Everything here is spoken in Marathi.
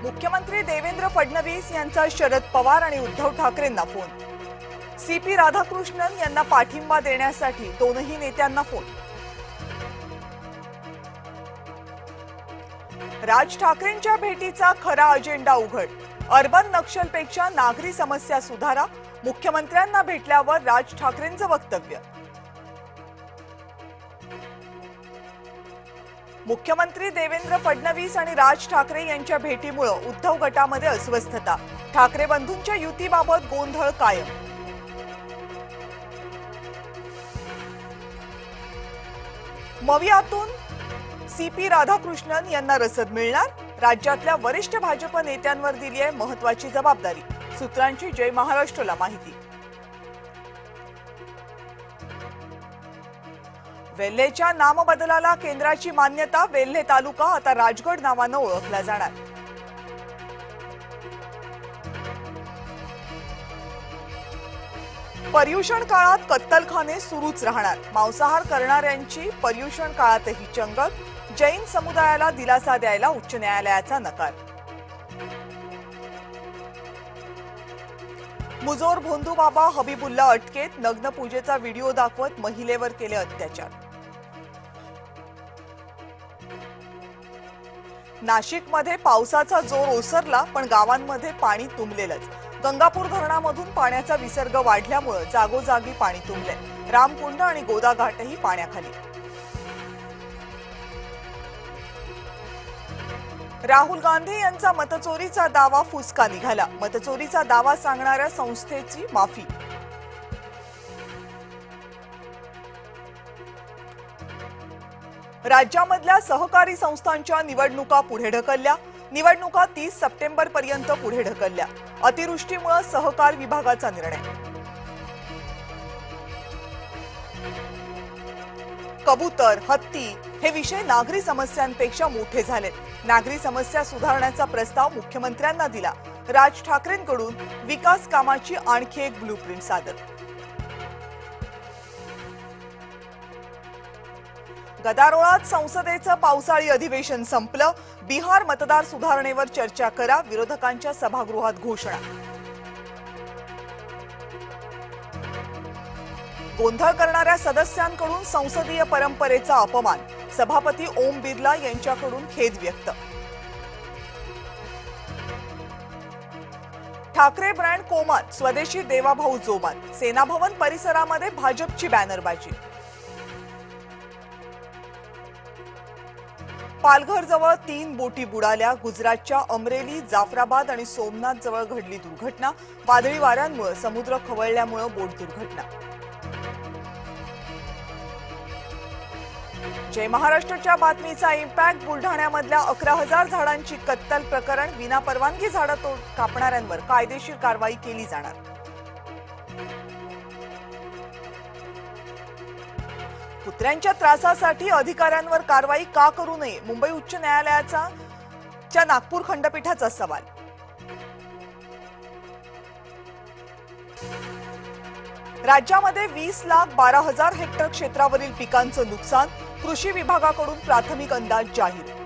मुख्यमंत्री देवेंद्र फडणवीस यांचा शरद पवार आणि उद्धव ठाकरेंना फोन। सीपी राधाकृष्णन यांना पाठिंबा देण्यासाठी दोनही नेत्यांना फोन। राज ठाकरेंच्या भेटीचा खरा अजेंडा उघड। अर्बन नक्षलपेक्षा नागरी समस्या सुधारा। मुख्यमंत्र्यांना भेटल्यावर राज ठाकरेंचं वक्तव्य। मुख्यमंत्री देवेंद्र फडणवीस आणि राज ठाकरे यांच्या भेटीमुळे उद्धव गटामध्ये अस्वस्थता। ठाकरे बंधूंच्या युतीबाबत गोंधळ कायम। मवियातून सीपी राधाकृष्णन यांना रसद मिळणार। राज्यातल्या वरिष्ठ भाजप नेत्यांवर दिली आहे महत्त्वाची जबाबदारी। सूत्रांची जय महाराष्ट्रला माहिती। वेल्हेच्या नामबदलाला केंद्राची मान्यता। वेल्हे तालुका आता राजगड नावानं ओळखला जाणार। पर्युषण काळात कत्तलखाने सुरूच राहणार। मांसाहार करणाऱ्यांची पर्युषण काळातही चंगळ। जैन समुदायाला दिलासा द्यायला उच्च न्यायालयाचा नकार। मुजोर भोंदूबाबा हबीबुल्ला अटकेत। नग्न पूजेचा व्हिडिओ दाखवत महिलेवर केले अत्याचार। नाशिकमध्ये पावसाचा जोर ओसरला पण गावांमध्ये पाणी तुंबलेलंच। गंगापूर धरणामधून पाण्याचा विसर्ग वाढल्यामुळे जागोजागी पाणी तुंबले। रामकुंड आणि गोदा घाटही पाण्याखाली। राहुल गांधी यांचा मतचोरीचा दावा फुसका निघाला। मतचोरीचा दावा सांगणाऱ्या संस्थेची माफी। राज्यामधल्या सहकारी संस्थांच्या निवडणुका पुढे ढकलल्या। निवडणुका 30 सप्टेंबर पर्यंत पुढे ढकलल्या। अतिवृष्टीमुळे सहकार विभागाचा निर्णय। कबूतर, हत्ती हे विषय नागरी समस्यांपेक्षा मोठे झालेत। नागरी समस्या सुधारण्याचा प्रस्ताव मुख्यमंत्र्यांना दिला। राज ठाकरेंकडून विकास कामाची आणखी एक ब्लूप्रिंट सादर। गदारोळात संसदेचं पावसाळी अधिवेशन संपलं। बिहार मतदार सुधारणेवर चर्चा करा। विरोधकांच्या सभागृहात घोषणा। गोंधळ करणाऱ्या सदस्यांकडून संसदीय परंपरेचा अपमान। सभापती ओम बिर्ला यांच्याकडून खेद व्यक्त। ठाकरे ब्रँड कोमात। स्वदेशी देवाभाऊ जोमात। सेना भवन परिसरामध्ये भाजपची बॅनरबाजी। पालघर जवळ 3 बोटी बुडाल्या। गुजरातच्या अमरेली, जाफराबाद आणि सोमनाथ जवळ घडली दुर्घटना। वादळी वाऱ्यांमुळे समुद्र खवळल्यामुळे बोट दुर्घटना। जय महाराष्ट्रच्या बातमीचा इम्पॅक्ट। बुलढाण्यामधल्या 11,000 झाडांची कत्तल प्रकरण। विनापरवानगी झाडं कापणाऱ्यांवर कायदेशीर कारवाई केली जाणार। कुत्र्यांच्या त्रासासाठी अधिकाऱ्यांवर कारवाई का करू नये? मुंबई उच्च न्यायालयाच्या नागपूर खंडपीठाचा सवाल। राज्यामध्ये 20,12,000 हेक्टर क्षेत्रावरील पिकांचं नुकसान। कृषी विभागाकडून प्राथमिक अंदाज जाहीर।